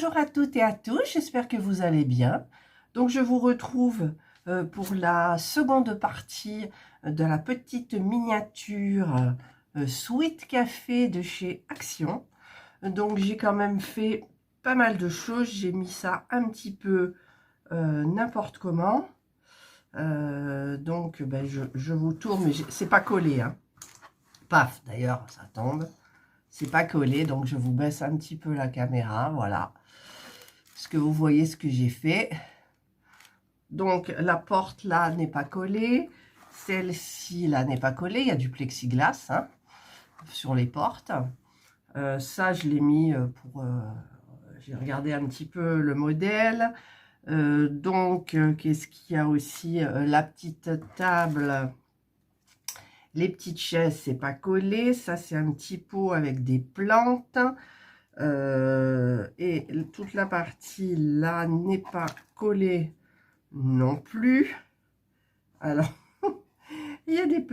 Bonjour à toutes et à tous, j'espère que vous allez bien. Donc je vous retrouve pour la seconde partie de la petite miniature Sweet Café de chez Action. Donc j'ai quand même fait pas mal de choses, j'ai mis ça un petit peu n'importe comment. Donc je vous tourne, mais c'est pas collé, hein. Paf, d'ailleurs ça tombe. C'est pas collé, donc je vous baisse un petit peu la caméra, voilà. Est-ce que vous voyez ce que j'ai fait? Donc la porte là n'est pas collée, celle-ci là n'est pas collée, il y a du plexiglas hein, sur les portes. Ça je l'ai mis pour... j'ai regardé un petit peu le modèle. Qu'est-ce qu'il y a aussi? La petite table, les petites chaises, c'est pas collé. Ça c'est un petit pot avec des plantes. Et toute la partie là n'est pas collée non plus. Alors, il y a des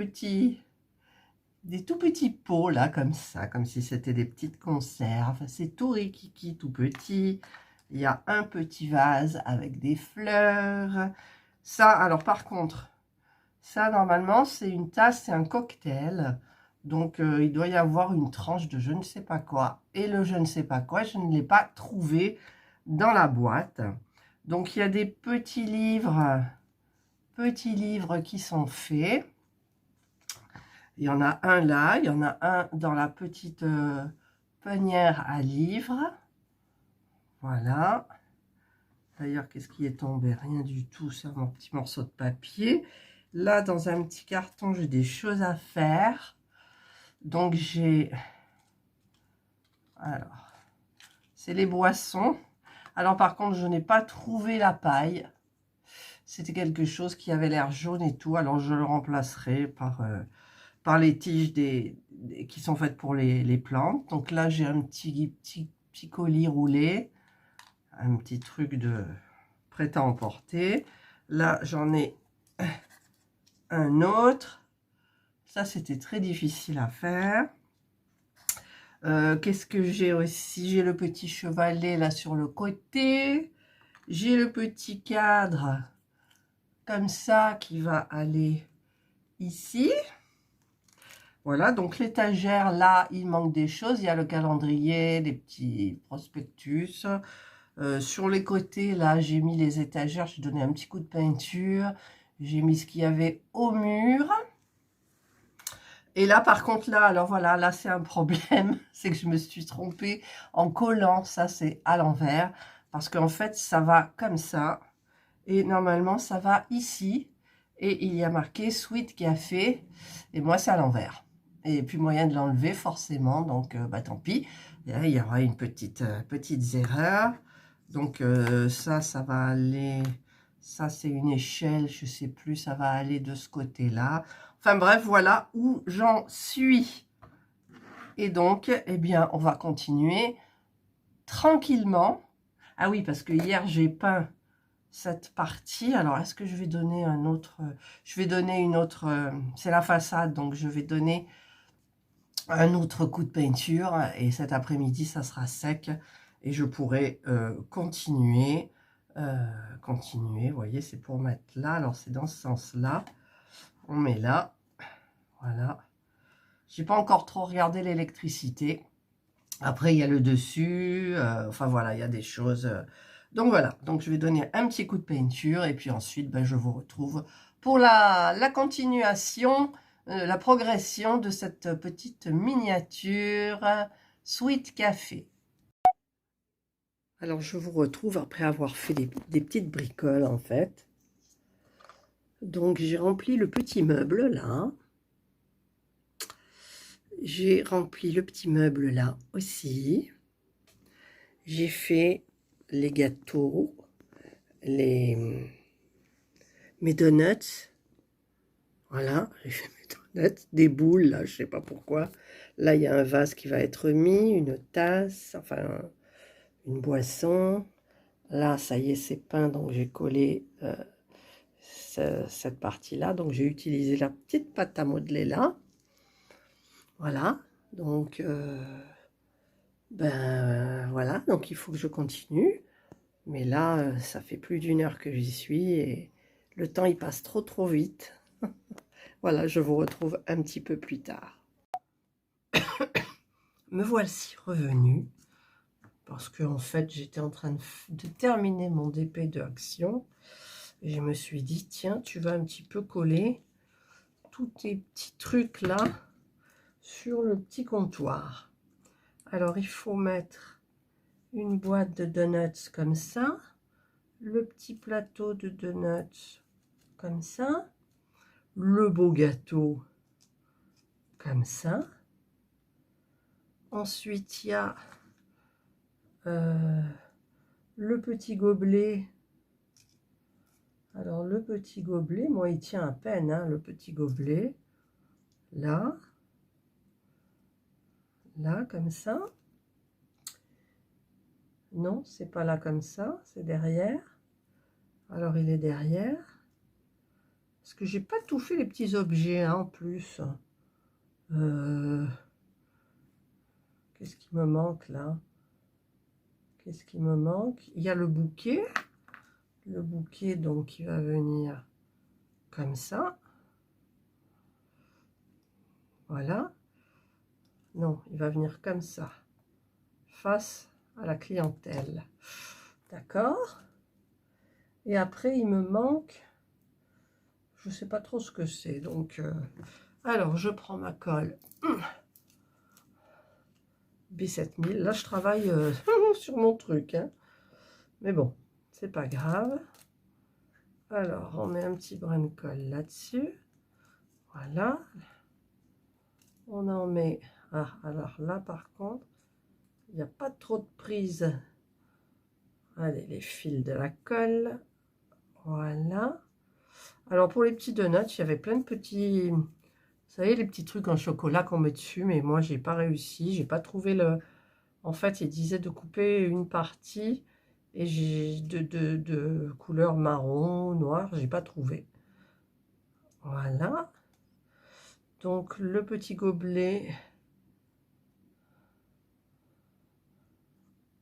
tout petits pots là, comme ça, comme si c'était des petites conserves. C'est tout rikiki, tout petit. Il y a un petit vase avec des fleurs. Ça, alors par contre, ça normalement, c'est une tasse, c'est un cocktail. Donc, il doit y avoir une tranche de je ne sais pas quoi. Et le je ne sais pas quoi, je ne l'ai pas trouvé dans la boîte. Donc, il y a des petits livres qui sont faits. Il y en a un là, il y en a un dans la petite panière à livres. Voilà. D'ailleurs, qu'est-ce qui est tombé? Rien du tout, c'est mon petit morceau de papier. Là, dans un petit carton, j'ai des choses à faire. Donc, j'ai... Alors, c'est les boissons. Alors, par contre, je n'ai pas trouvé la paille. C'était quelque chose qui avait l'air jaune et tout. Alors, je le remplacerai par les tiges qui sont faites pour les plantes. Donc là, j'ai un petit colis roulé. Un petit truc de prêt à emporter. Là, j'en ai un autre. Ça, c'était très difficile à faire. Qu'est-ce que j'ai aussi? J'ai le petit chevalet là sur le côté. J'ai le petit cadre comme ça qui va aller ici. Voilà, donc l'étagère là, il manque des choses. Il y a le calendrier, des petits prospectus. Sur les côtés là, j'ai mis les étagères. J'ai donné un petit coup de peinture. J'ai mis ce qu'il y avait au mur. Et là, par contre, là, alors voilà, là, c'est un problème. C'est que je me suis trompée en collant. Ça, c'est à l'envers. Parce qu'en fait, ça va comme ça. Et normalement, ça va ici. Et il y a marqué Sweet Café. Et moi, c'est à l'envers. Et puis, moyen de l'enlever, forcément. Donc, tant pis. Et là, il y aura une petites erreurs. Donc, ça va aller... Ça, c'est une échelle, je sais plus, ça va aller de ce côté-là. Enfin bref, voilà où j'en suis. Et donc, eh bien, on va continuer tranquillement. Ah oui, parce que hier, j'ai peint cette partie. Alors, est-ce que je vais donner un autre... Je vais donner une autre... c'est la façade, donc je vais donner un autre coup de peinture. Et cet après-midi, ça sera sec. Et je pourrai continuer. Vous voyez, c'est pour mettre là. Alors, c'est dans ce sens-là. On met là. Voilà. J'ai pas encore trop regardé l'électricité. Après, il y a le dessus. Enfin, voilà, il y a des choses. Donc, voilà. Donc, je vais donner un petit coup de peinture. Et puis ensuite, je vous retrouve pour la continuation, la progression de cette petite miniature Sweet Café. Alors, je vous retrouve après avoir fait des petites bricoles, en fait. Donc, j'ai rempli le petit meuble, là. J'ai rempli le petit meuble, là, aussi. J'ai fait les gâteaux, mes donuts. Voilà, j'ai fait mes donuts. Des boules, là, je sais pas pourquoi. Là, il y a un vase qui va être mis, une tasse, enfin, une boisson. Là, ça y est, c'est peint, donc j'ai collé cette partie-là. Donc, j'ai utilisé la petite pâte à modeler, là. Voilà, donc Ben voilà, donc il faut que je continue. Mais là, ça fait plus d'1 heure que j'y suis et le temps il passe trop vite. Voilà, je vous retrouve un petit peu plus tard. Me voici revenue parce que en fait j'étais en train de terminer mon DP de action et je me suis dit tiens, tu vas un petit peu coller tous tes petits trucs là sur le petit comptoir. Alors il faut mettre une boîte de donuts comme ça, le petit plateau de donuts comme ça, le beau gâteau comme ça. Ensuite il y a le petit gobelet. Alors le petit gobelet, moi il tient à peine, hein, le petit gobelet. Là, là comme ça. Non, c'est pas là comme ça, c'est derrière. Alors il est derrière. Parce que j'ai pas tout fait les petits objets hein, en plus. Qu'est-ce qui me manque là? Qu'est-ce qui me manque? Il y a le bouquet. Le bouquet, donc, il va venir comme ça. Voilà. Non, il va venir comme ça. Face à la clientèle. D'accord? Et après, il me manque... Je ne sais pas trop ce que c'est. Donc, alors, je prends ma colle. B7000. Là, je travaille sur mon truc. Hein. Mais bon, c'est pas grave. Alors, on met un petit brin de colle là-dessus. Voilà. On en met... Ah, alors là, par contre, il n'y a pas trop de prise. Allez, les fils de la colle. Voilà. Alors, pour les petits donuts, il y avait plein de petits... Vous savez, les petits trucs en chocolat qu'on met dessus, mais moi, j'ai pas réussi. J'ai pas trouvé le... En fait, il disait de couper une partie et j'ai de couleur marron, noir, j'ai pas trouvé. Voilà. Donc, le petit gobelet...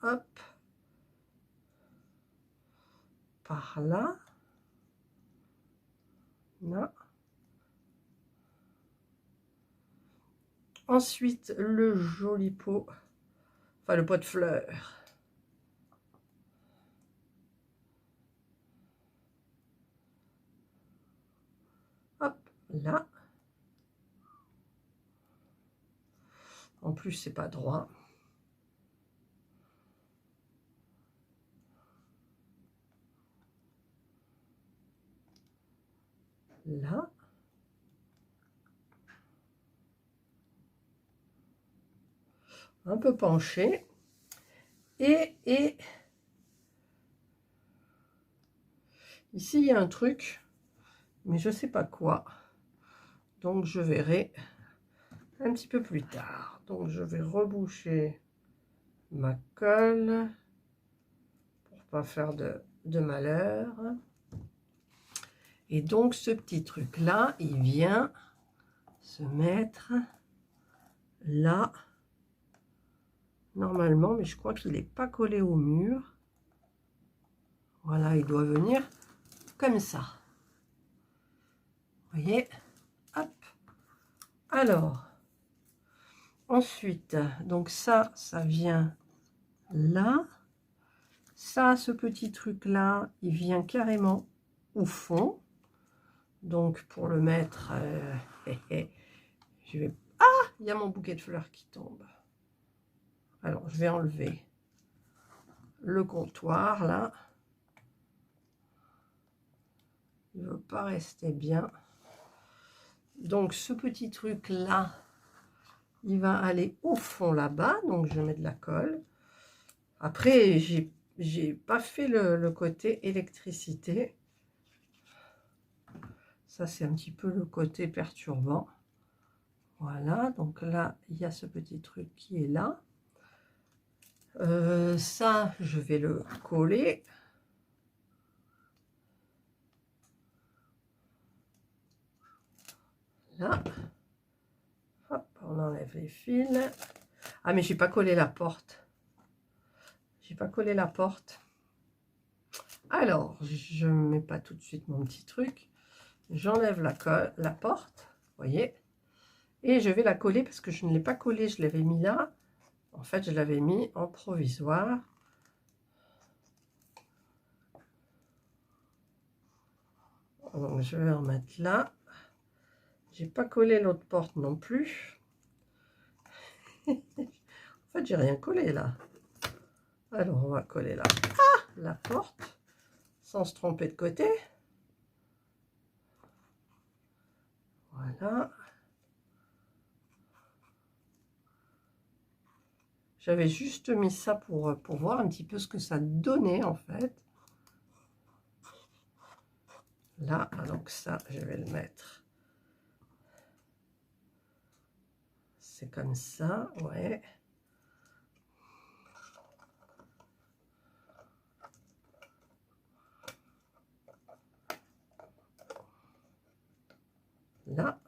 Hop. Par là. Là. Ensuite, le joli pot, enfin le pot de fleurs. Hop, là. En plus, c'est pas droit. Là. Un peu penché. Et ici, il y a un truc, mais je sais pas quoi. Donc, je verrai un petit peu plus tard. Donc, je vais reboucher ma colle pour pas faire de malheur. Et donc, ce petit truc-là, il vient se mettre là. Normalement, mais je crois qu'il n'est pas collé au mur. Voilà, il doit venir comme ça. Vous voyez? Hop. Alors, ensuite, donc ça vient là. Ça, ce petit truc-là, il vient carrément au fond. Donc, pour le mettre, je vais... Ah, il y a mon bouquet de fleurs qui tombe. Alors, je vais enlever le comptoir, là. Il ne veut pas rester bien. Donc, ce petit truc-là, il va aller au fond là-bas. Donc, je mets de la colle. Après, j'ai pas fait le côté électricité. Ça, c'est un petit peu le côté perturbant. Voilà, donc là, il y a ce petit truc qui est là. Ça, je vais le coller. Là. Hop, on enlève les fils. Ah, mais j'ai pas collé la porte. J'ai pas collé la porte. Alors, je ne mets pas tout de suite mon petit truc. J'enlève la porte, vous voyez. Et je vais la coller parce que je ne l'ai pas collée, je l'avais mis là. En fait, je l'avais mis en provisoire. Donc, je vais en mettre là. J'ai pas collé l'autre porte non plus. En fait, j'ai rien collé là. Alors, on va coller là. Ah, la porte, sans se tromper de côté. Voilà. J'avais juste mis ça pour voir un petit peu ce que ça donnait en fait. Là, donc ça, je vais le mettre. C'est comme ça, ouais. Là,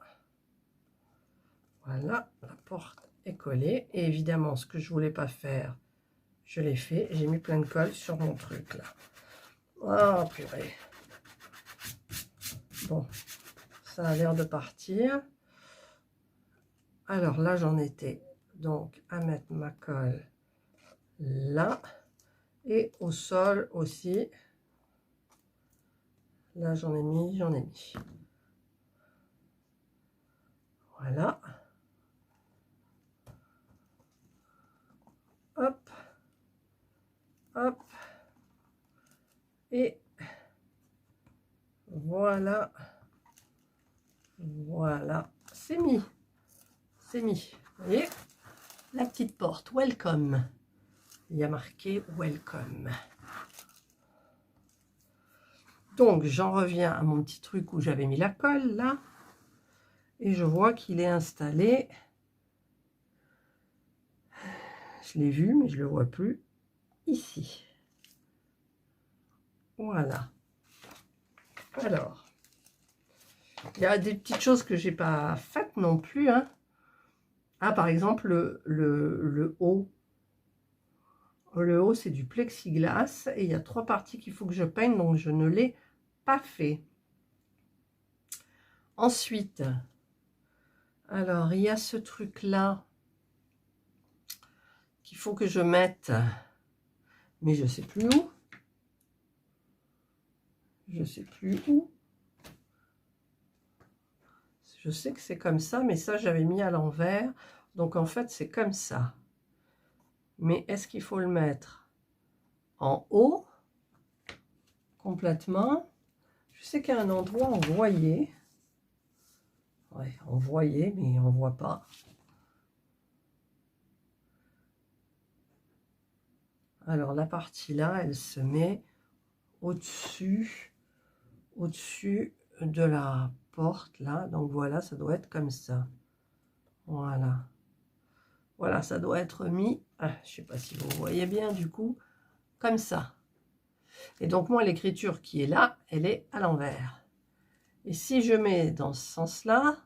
voilà, la porte est collée. Et évidemment, ce que je voulais pas faire, je l'ai fait. J'ai mis plein de colle sur mon truc là. Oh purée. Bon, ça a l'air de partir. Alors là, j'en étais donc à mettre ma colle là et au sol aussi. Là, j'en ai mis, Voilà. Hop. Hop. Et voilà. Voilà. C'est mis. C'est mis. Vous voyez? La petite porte. Welcome. Il y a marqué Welcome. Donc, j'en reviens à mon petit truc où j'avais mis la colle, là. Et je vois qu'il est installé. Je l'ai vu, mais je ne le vois plus. Ici. Voilà. Alors, il y a des petites choses que j'ai pas faites non plus. Hein. Ah, par exemple, le haut. Le haut, c'est du plexiglas. Et il y a 3 parties qu'il faut que je peigne, donc je ne l'ai pas fait. Ensuite, alors, il y a ce truc-là qu'il faut que je mette, mais je ne sais plus où. Je ne sais plus où. Je sais que c'est comme ça, mais ça, j'avais mis à l'envers. Donc, en fait, c'est comme ça. Mais est-ce qu'il faut le mettre en haut, complètement? Je sais qu'à un endroit, on voyait. Ouais, on voyait, mais on ne voit pas. Alors, la partie là, elle se met au-dessus de la porte, là. Donc, voilà, ça doit être comme ça. Voilà. Voilà, ça doit être mis, je ne sais pas si vous voyez bien, du coup, comme ça. Et donc, moi, l'écriture qui est là, elle est à l'envers. Et si je mets dans ce sens-là,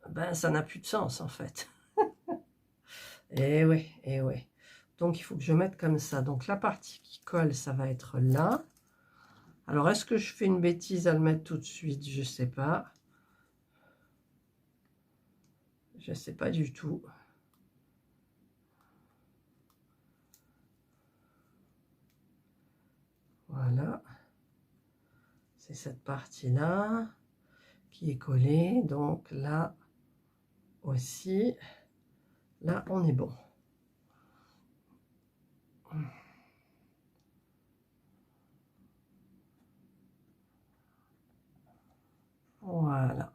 ben, ça n'a plus de sens, en fait. Eh oui, eh oui. Donc, il faut que je mette comme ça. Donc, la partie qui colle, ça va être là. Alors, est-ce que je fais une bêtise à le mettre tout de suite? Je ne sais pas. Je ne sais pas du tout. Voilà. C'est cette partie-là qui est collée. Donc, là aussi. Là, on est bon. Voilà.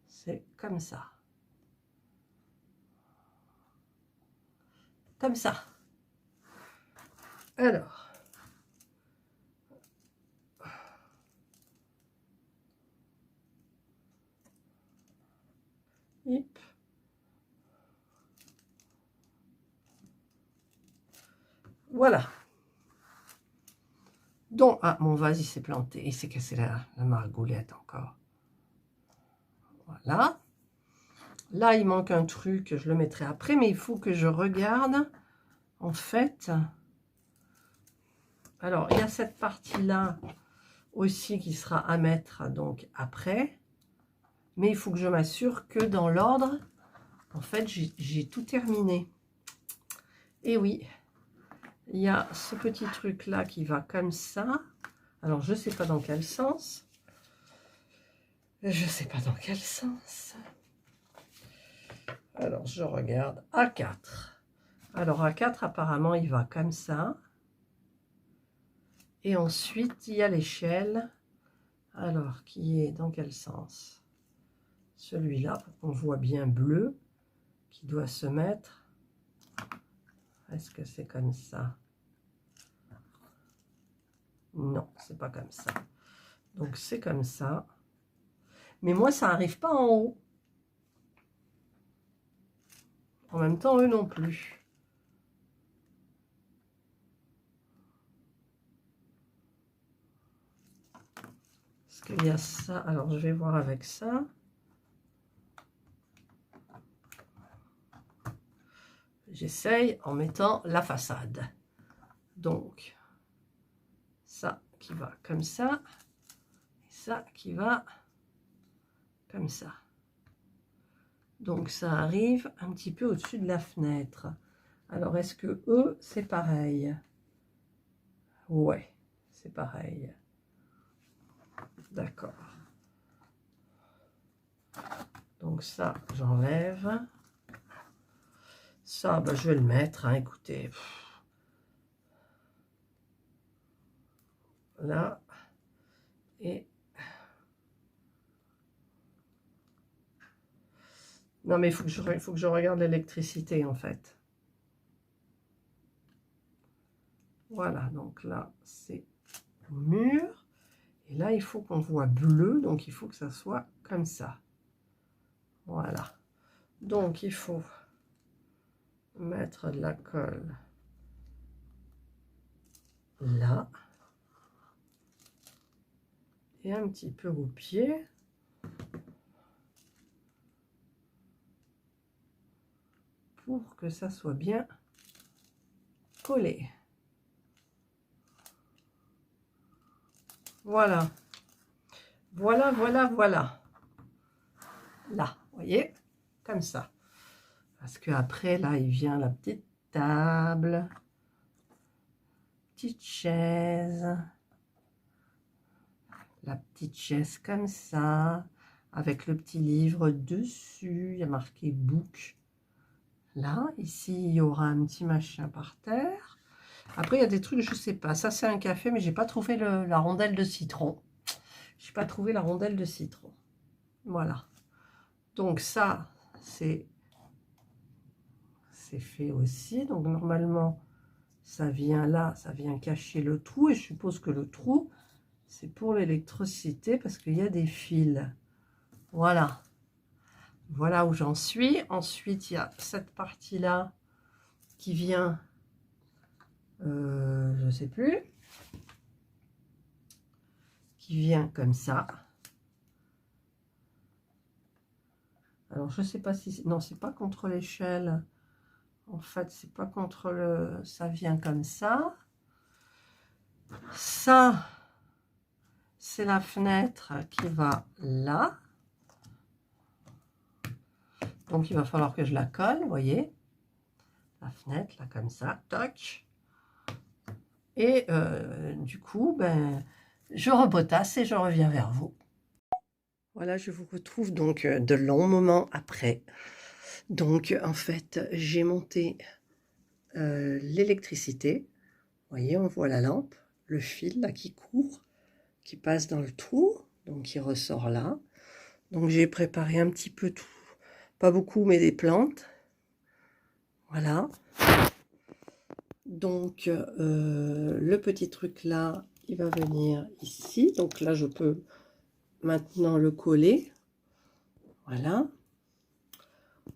C'est comme ça. Comme ça. Alors. Hip. Voilà. Donc, ah, mon vase, il s'est planté. Il s'est cassé la margoulette encore. Voilà. Là, il manque un truc. Je le mettrai après. Mais il faut que je regarde en fait, alors il y a cette partie-là aussi qui sera à mettre donc après, mais il faut que je m'assure que dans l'ordre, en fait, j'ai tout terminé. Et oui, il y a ce petit truc-là qui va comme ça. Alors, je ne sais pas dans quel sens. Je ne sais pas dans quel sens. Alors, je regarde A4. Alors, A4, apparemment, il va comme ça. Et ensuite, il y a l'échelle. Alors, qui est dans quel sens? Celui-là, pour qu'on voit bien bleu, qui doit se mettre. Est-ce que c'est comme ça? Non, c'est pas comme ça. Donc, c'est comme ça. Mais moi, ça n'arrive pas en haut. En même temps, eux non plus. Parce qu'il y a ça. Alors, je vais voir avec ça. J'essaye en mettant la façade. Donc, ça qui va comme ça. Et ça qui va comme ça. Donc, ça arrive un petit peu au-dessus de la fenêtre. Alors, est-ce que eux, c'est pareil? Ouais, c'est pareil. D'accord. Donc, ça, j'enlève. Ça, ben, je vais le mettre, hein, écoutez. Là. Et... Non, mais il faut que je regarde l'électricité, en fait. Voilà, donc là, c'est le mur. Et là, il faut qu'on voit bleu, donc il faut que ça soit comme ça. Voilà. Donc, il faut mettre de la colle là. Et un petit peu au pied. Pour que ça soit bien collé. Voilà. Voilà, voilà, voilà. Là, vous voyez, comme ça. Parce que après, là, il vient la petite table. Petite chaise. La petite chaise comme ça. Avec le petit livre dessus. Il y a marqué book. Là, ici, il y aura un petit machin par terre. Après, il y a des trucs, je sais pas. Ça, c'est un café, mais j'ai pas trouvé la rondelle de citron. J'ai pas trouvé la rondelle de citron. Voilà. Donc ça, c'est fait aussi. Donc normalement, ça vient là, ça vient cacher le trou. Et je suppose que le trou, c'est pour l'électricité parce qu'il y a des fils. Voilà. Voilà où j'en suis. Ensuite, il y a cette partie-là qui vient, je sais plus, qui vient comme ça. Alors, je sais pas si... Non, c'est pas contre l'échelle. En fait, c'est pas contre le... Ça vient comme ça. Ça, c'est la fenêtre qui va là. Donc, il va falloir que je la colle, vous voyez. La fenêtre, là, comme ça. Toc. Et du coup, ben, je rebotasse et je reviens vers vous. Voilà, je vous retrouve donc de longs moments après. Donc, en fait, j'ai monté l'électricité. Vous voyez, on voit la lampe, le fil là qui court, qui passe dans le trou, donc qui ressort là. Donc, j'ai préparé un petit peu tout, pas beaucoup, mais des plantes. Voilà. Donc, le petit truc là, il va venir ici. Donc là, je peux maintenant le coller. Voilà.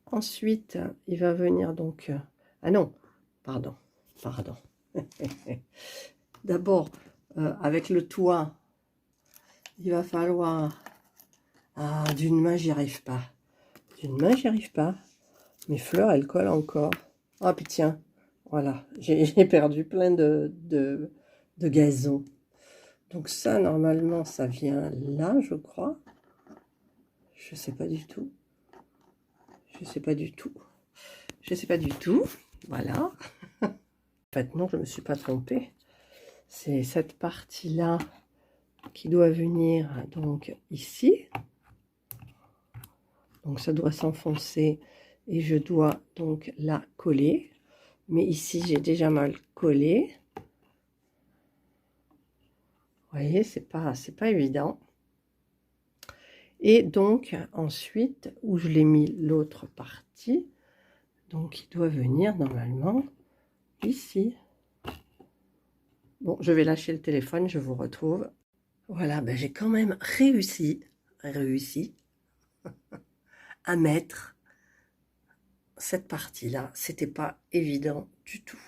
Ensuite, il va venir donc... ah non, pardon. D'abord, avec le toit, il va falloir... Ah, d'une main, j'y arrive pas. D'une main, j'y arrive pas. Mes fleurs, elles collent encore. Ah, puis tiens, Voilà, j'ai perdu plein de gazon. Donc ça, normalement, ça vient là, je crois. Je sais pas du tout. Je sais pas du tout. Je sais pas du tout. Voilà. En fait, non, je me suis pas trompée. C'est cette partie-là qui doit venir donc ici. Donc ça doit s'enfoncer et je dois donc la coller. Mais ici, j'ai déjà mal collé. Vous voyez, c'est pas évident. Et donc, ensuite, où je l'ai mis l'autre partie, donc il doit venir normalement ici. Bon, je vais lâcher le téléphone, je vous retrouve. Voilà, ben j'ai quand même réussi à mettre cette partie-là. C'était pas évident du tout.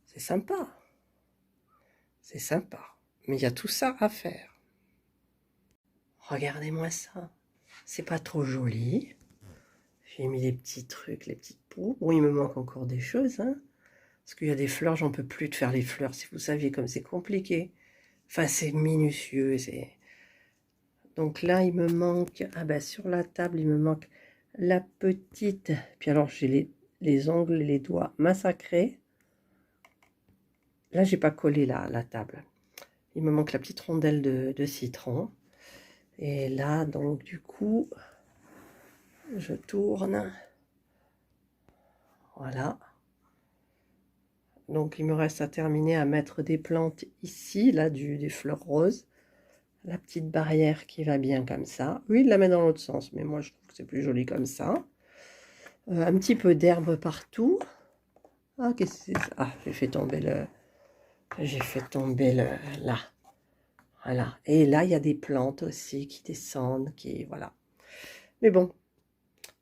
C'est sympa. C'est sympa. Mais il y a tout ça à faire. Regardez-moi ça. C'est pas trop joli. J'ai mis les petits trucs, les petites poux. Bon, il me manque encore des choses, hein. Parce qu'il y a des fleurs, j'en peux plus de faire les fleurs. Si vous saviez comme c'est compliqué. Enfin, c'est minutieux. Donc là, il me manque... Ah ben, sur la table, il me manque la petite... Puis alors, j'ai les ongles et les doigts massacrés. Là, j'ai pas collé la table. Il me manque la petite rondelle de citron. Et là, donc, du coup, je tourne. Voilà. Donc, il me reste à terminer à mettre des plantes ici, là, des fleurs roses. La petite barrière qui va bien comme ça. Oui, il la met dans l'autre sens, mais moi, je trouve que c'est plus joli comme ça. Un petit peu d'herbe partout. Ah, qu'est-ce que c'est ça? Ah, j'ai fait tomber là. Voilà. Et là, il y a des plantes aussi qui descendent, voilà. Mais bon.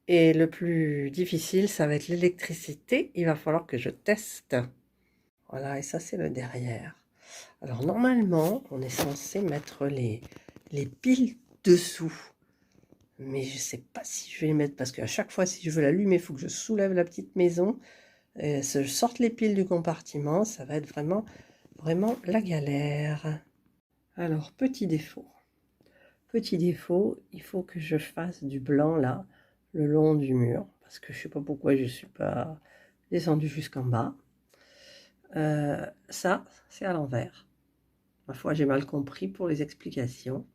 Et le plus difficile, ça va être l'électricité. Il va falloir que je teste. Voilà, et ça, c'est le derrière. Alors, normalement, on est censé mettre les piles dessous. Mais je ne sais pas si je vais les mettre, parce qu'à chaque fois, si je veux l'allumer, il faut que je soulève la petite maison. Je sorte les piles du compartiment. Ça va être vraiment la galère. Alors, petit défaut. Petit défaut, il faut que je fasse du blanc, là, le long du mur. Parce que je ne sais pas pourquoi je ne suis pas descendue jusqu'en bas. Ça, c'est à l'envers. Ma foi, j'ai mal compris pour les explications.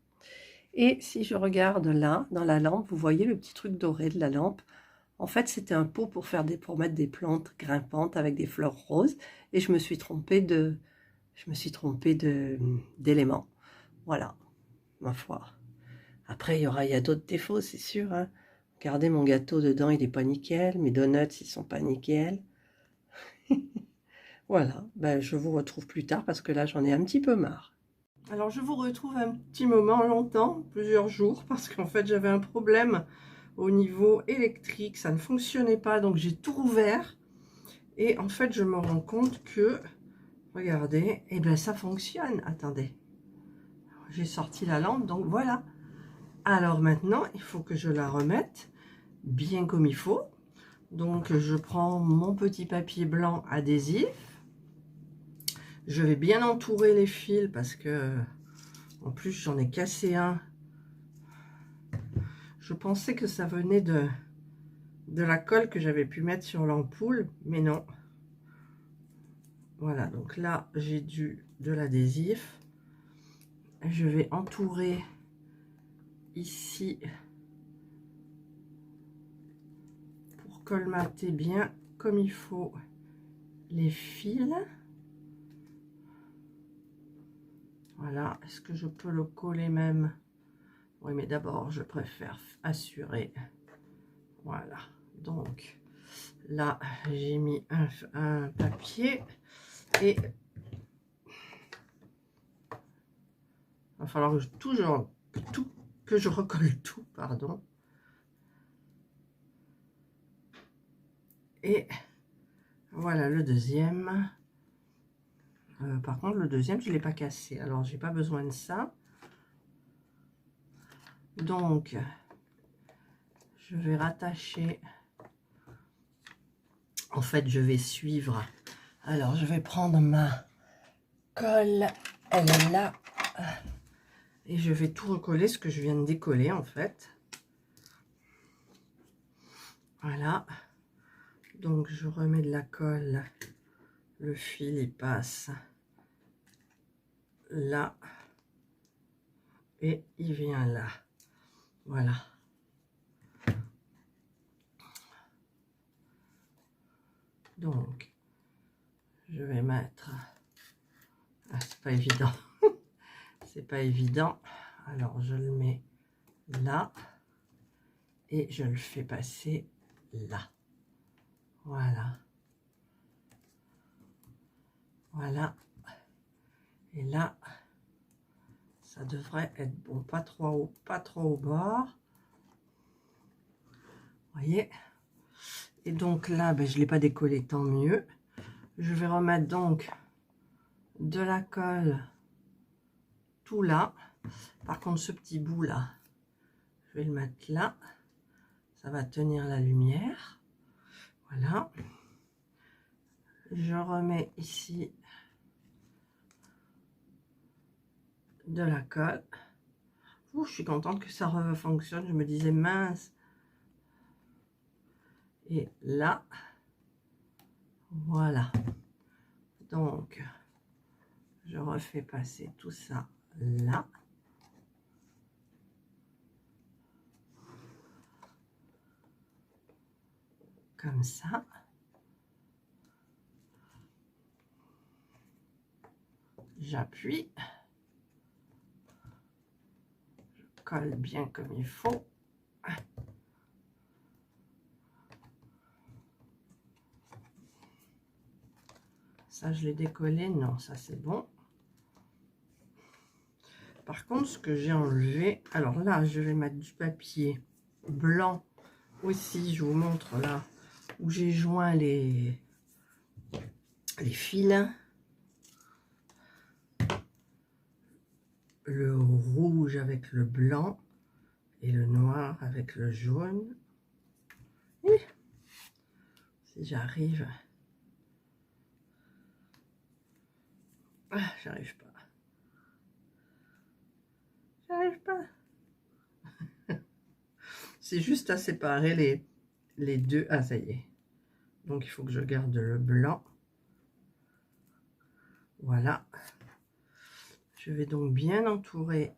Et si je regarde là, dans la lampe, vous voyez le petit truc doré de la lampe. En fait, c'était un pot pour mettre des plantes grimpantes avec des fleurs roses. Et je me suis trompée d'éléments. Voilà, ma foi. Après, il y a d'autres défauts, c'est sûr, hein. Regardez, mon gâteau dedans, il n'est pas nickel. Mes donuts, ils sont pas nickel. Voilà, ben, je vous retrouve plus tard parce que là, j'en ai un petit peu marre. Alors, je vous retrouve un petit moment, longtemps, plusieurs jours, parce qu'en fait, j'avais un problème au niveau électrique. Ça ne fonctionnait pas, donc j'ai tout rouvert. Et en fait, je me rends compte que, regardez, et ben ça fonctionne. Attendez, j'ai sorti la lampe, donc voilà. Alors maintenant, il faut que je la remette bien comme il faut. Donc, je prends mon petit papier blanc adhésif. Je vais bien entourer les fils parce que, en plus, j'en ai cassé un. Je pensais que ça venait de la colle que j'avais pu mettre sur l'ampoule, mais non. Voilà, donc là, j'ai de l'adhésif. Je vais entourer ici pour colmater bien comme il faut les fils. Voilà, est-ce que je peux le coller même? Oui, mais d'abord, je préfère assurer. Voilà, donc là, j'ai mis un papier et il va falloir que je recolle tout, pardon. Et voilà le deuxième. Par contre, le deuxième, je ne l'ai pas cassé. Alors, j'ai pas besoin de ça. Donc, je vais rattacher En fait, je vais suivre. Alors, je vais prendre ma colle. Elle est là. Et je vais tout recoller, ce que je viens de décoller, en fait. Voilà. Donc, je remets de la colle. Le fil, il passe là. Et il vient là. Voilà. Donc, je vais mettre... Ah, c'est pas évident. C'est pas évident. Alors, je le mets là. Et je le fais passer là. Voilà. Voilà. Et là, ça devrait être bon. Pas trop haut, pas trop au bord. Vous voyez? Et donc là, ben, je ne l'ai pas décollé, tant mieux. Je vais remettre donc de la colle tout là. Par contre, ce petit bout là, je vais le mettre là. Ça va tenir la lumière. Voilà. Je remets ici de la colle. Ouh, je suis contente que ça fonctionne. Je me disais mince. Et là, voilà. Donc, je refais passer tout ça là. Comme ça. J'appuie. Je colle bien comme il faut. Ça, je l'ai décollé. Non, ça, c'est bon. Par contre, ce que j'ai enlevé... Alors là, je vais mettre du papier blanc aussi. Je vous montre là où j'ai joint les fils. Le rouge avec le blanc et le noir avec le jaune. Et si j'arrive... Ah, j'arrive pas. J'arrive pas. C'est juste à séparer les deux. Ah, ça y est. Donc, il faut que je garde le blanc. Voilà. Je vais donc bien entourer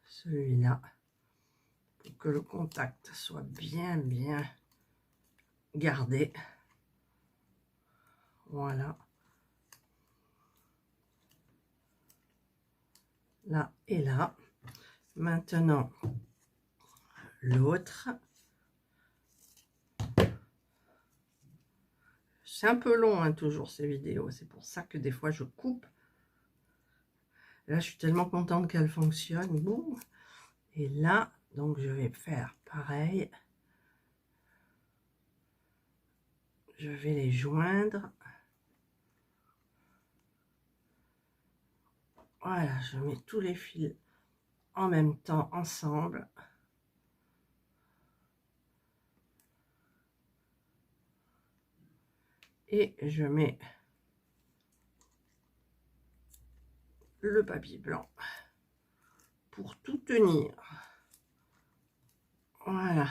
celui-là pour que le contact soit bien gardé. Voilà. Là et là. Maintenant, l'autre. C'est un peu long, hein, toujours, ces vidéos. C'est pour ça que des fois, je coupe. Là, je suis tellement contente qu'elle fonctionne. Bon. Et là, donc, je vais faire pareil. Je vais les joindre. Voilà, je mets tous les fils en même temps, ensemble. Et je mets le papier blanc pour tout tenir. Voilà.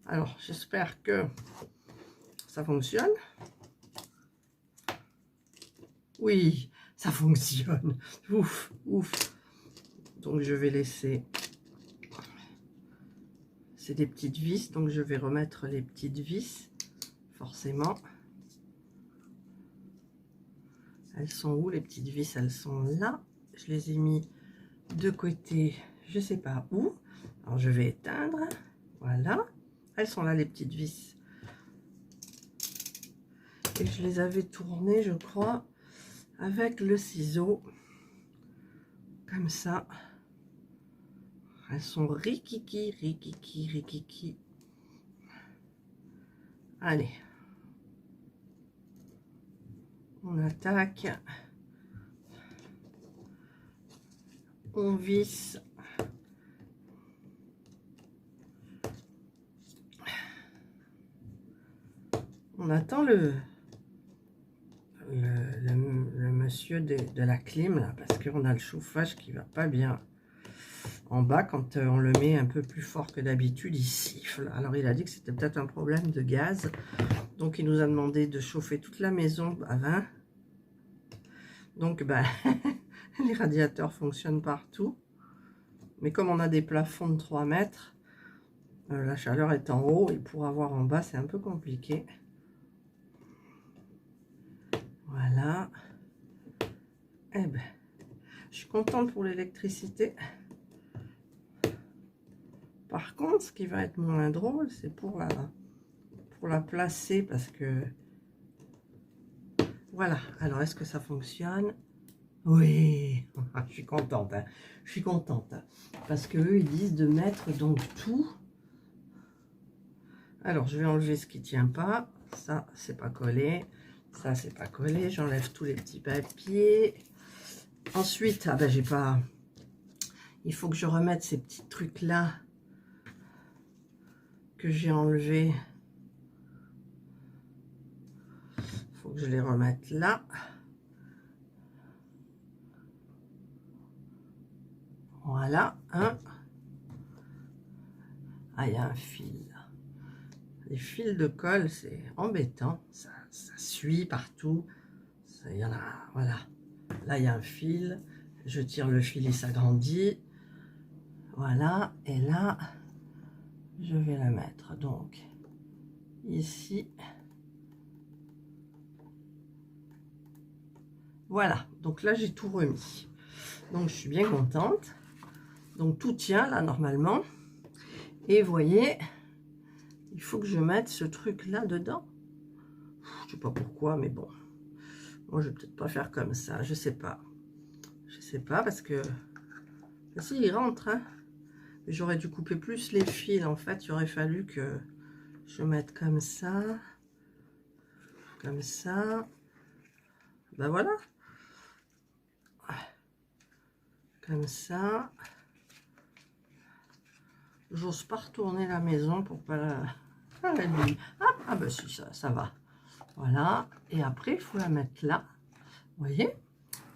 Alors, j'espère que ça fonctionne. Oui, ça fonctionne. Ouf, ouf. Donc, je vais laisser... C'est des petites vis, donc je vais remettre les petites vis, forcément. Elles sont où, les petites vis? Elles sont là. Je les ai mis de côté, je sais pas où. Alors, je vais éteindre. Voilà. Elles sont là, les petites vis. Et je les avais tournées, je crois, avec le ciseau. Comme ça. Elles sont rikiki, rikiki, rikiki. Allez. On attaque. on visse. On attend le monsieur de la clim là, parce qu'on a le chauffage qui va pas bien. En bas, quand on le met un peu plus fort que d'habitude, il siffle. Alors il a dit que c'était peut-être un problème de gaz. Donc il nous a demandé de chauffer toute la maison à 20. Donc ben, les radiateurs fonctionnent partout. Mais comme on a des plafonds de 3 mètres, la chaleur est en haut et pour avoir en bas, c'est un peu compliqué. Voilà. Eh ben, je suis contente pour l'électricité. Par contre, ce qui va être moins drôle, c'est pour la placer parce que... Voilà. Alors, est-ce que ça fonctionne? Oui. Je suis contente. Hein. Je suis contente. Parce qu'eux, ils disent de mettre donc tout. Alors, je vais enlever ce qui ne tient pas. Ça, c'est pas collé. Ça, c'est pas collé. J'enlève tous les petits papiers. Ensuite, ah ben, j'ai pas... Il faut que je remette ces petits trucs-là que j'ai enlevés. Il faut que je les remette là. Voilà. Hein. Ah, il y a un fil. Les fils de colle, c'est embêtant. Ça suit partout. Il y en a... Voilà. Là, il y a un fil. Je tire le fil, il s'agrandit. Voilà. Et là, je vais la mettre. Donc, ici. Voilà. Donc là, j'ai tout remis. Donc, je suis bien contente. Donc, tout tient là, normalement. Et vous voyez, il faut que je mette ce truc-là dedans. Je sais pas pourquoi, mais bon. Moi, je vais peut-être pas faire comme ça. Je sais pas. Je sais pas parce que... Si, il rentre, hein. J'aurais dû couper plus les fils. En fait, il aurait fallu que je mette comme ça. Comme ça. Ben voilà. Comme ça. J'ose pas retourner la maison pour pas la... Ah ben si, ça va. Voilà. Et après, il faut la mettre là. Vous voyez?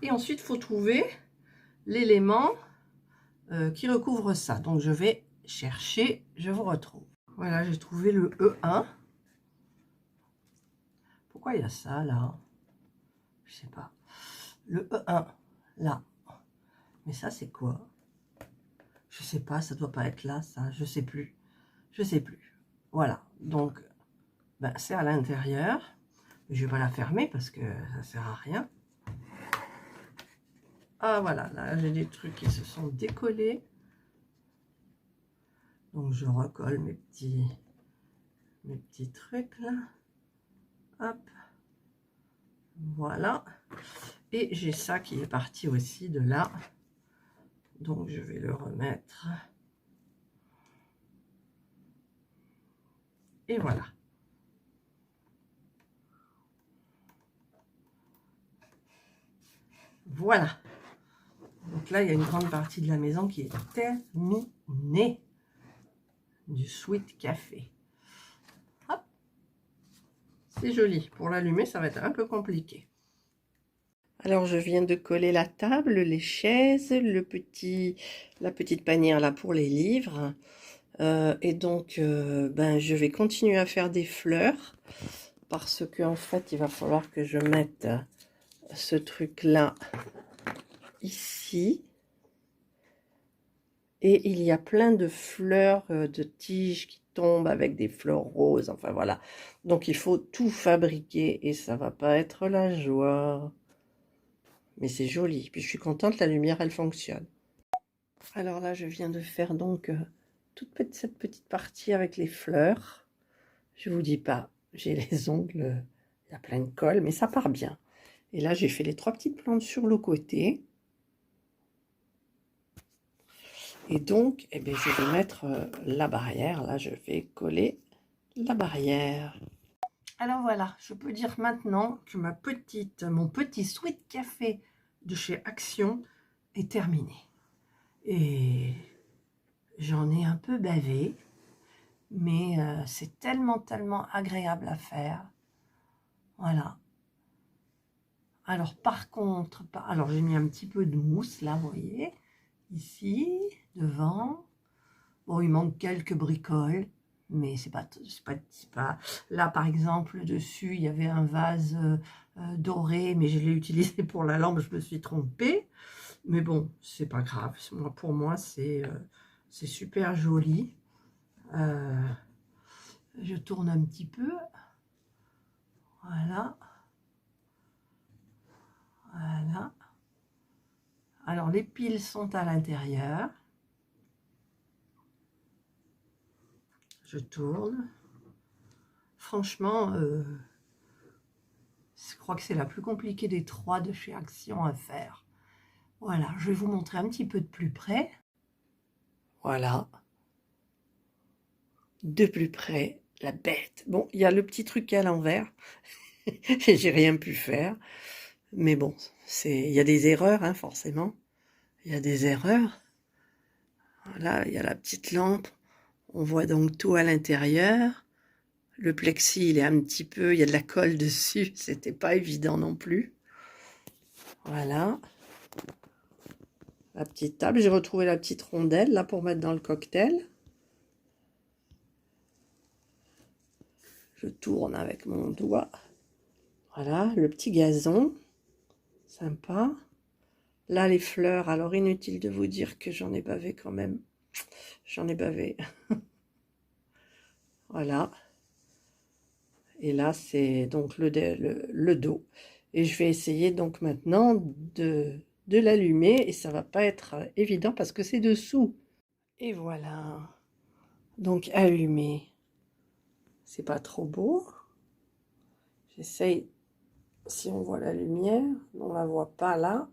Et ensuite, il faut trouver l'élément qui recouvre ça. Donc, je vais chercher. Je vous retrouve. Voilà, j'ai trouvé le E1. Pourquoi il y a ça, là? Je sais pas. Le E1, là. Mais ça, c'est quoi? Je sais pas, ça doit pas être là, ça. Je sais plus. Je sais plus. Voilà. Donc, ben, c'est à l'intérieur. Je vais pas la fermer parce que ça sert à rien. Ah, voilà. Là, j'ai des trucs qui se sont décollés. Donc, je recolle mes petits trucs, là. Hop. Voilà. Et j'ai ça qui est parti aussi de là. Donc, je vais le remettre. Et voilà. Voilà. Donc là, il y a une grande partie de la maison qui est terminée. Du sweet café. Hop. C'est joli. Pour l'allumer, ça va être un peu compliqué. Alors, je viens de coller la table, les chaises, la petite panière là pour les livres. Et donc, ben, je vais continuer à faire des fleurs. Parce que en fait, il va falloir que je mette ce truc-là ici. Et il y a plein de fleurs, de tiges qui tombent avec des fleurs roses. Enfin, voilà. Donc, il faut tout fabriquer et ça va pas être la joie. Mais c'est joli. Puis, je suis contente, la lumière, elle fonctionne. Alors là, je viens de faire donc cette petite partie avec les fleurs. Je vous dis pas, j'ai les ongles, il y a plein de colle, mais ça part bien. Et là, j'ai fait les 3 petites plantes sur le côté. Et donc, eh bien, je vais mettre la barrière. Là, je vais coller la barrière. Alors voilà, je peux dire maintenant que mon petit sweet café de chez Action est terminé. Et j'en ai un peu bavé, mais c'est tellement agréable à faire. Voilà. Alors par contre, alors j'ai mis un petit peu de mousse là, vous voyez, ici, devant. Bon, il manque quelques bricoles, mais c'est pas. Là, par exemple, dessus, il y avait un vase doré, mais je l'ai utilisé pour la lampe, je me suis trompée. Mais bon, c'est pas grave. Pour moi, c'est super joli. Je tourne un petit peu. Voilà. Voilà. Alors, les piles sont à l'intérieur. Je tourne. Franchement, je crois que c'est la plus compliquée des 3 de chez Action à faire. Voilà, je vais vous montrer un petit peu de plus près. Voilà. De plus près, la bête. Bon, il y a le petit truc à l'envers. J'ai rien pu faire. Mais bon, il y a des erreurs, hein, forcément. Il y a des erreurs. Voilà, il y a la petite lampe. On voit donc tout à l'intérieur. Le plexi, il est un petit peu... Il y a de la colle dessus. C'était pas évident non plus. Voilà. La petite table. J'ai retrouvé la petite rondelle, là, pour mettre dans le cocktail. Je tourne avec mon doigt. Voilà, le petit gazon. Sympa. Là, les fleurs. Alors, inutile de vous dire que j'en ai bavé quand même. J'en ai bavé. Voilà. Et là, c'est donc le dos. Et je vais essayer donc maintenant de l'allumer. Et ça va pas être évident parce que c'est dessous. Et voilà. Donc, allumé. C'est pas trop beau. J'essaye, si on voit la lumière. On la voit pas là.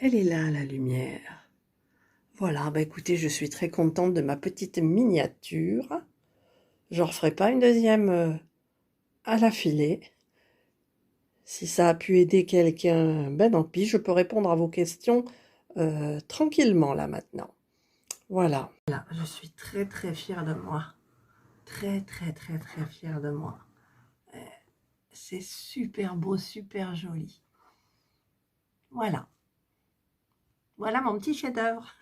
Elle est là, la lumière. Voilà, bah écoutez, je suis très contente de ma petite miniature. Je ne referai pas une deuxième à l'affilée. Si ça a pu aider quelqu'un, ben tant pis, je peux répondre à vos questions tranquillement là maintenant. Voilà. Voilà, je suis très fière de moi. Très fière de moi. C'est super beau, super joli. Voilà. Voilà mon petit chef-d'œuvre.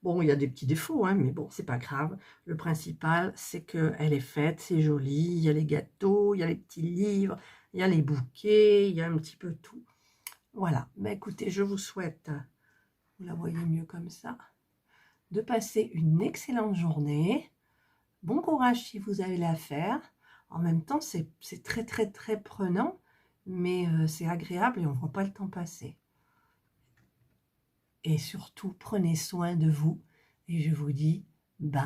Bon, il y a des petits défauts, hein, mais bon, c'est pas grave. Le principal, c'est qu'elle est faite, c'est joli. Il y a les gâteaux, il y a les petits livres, il y a les bouquets, il y a un petit peu tout. Voilà. Mais écoutez, je vous souhaite, vous la voyez mieux comme ça, de passer une excellente journée. Bon courage si vous avez la faire. En même temps, c'est très prenant, mais c'est agréable et on ne voit pas le temps passer. Et surtout, prenez soin de vous. Et je vous dis bye.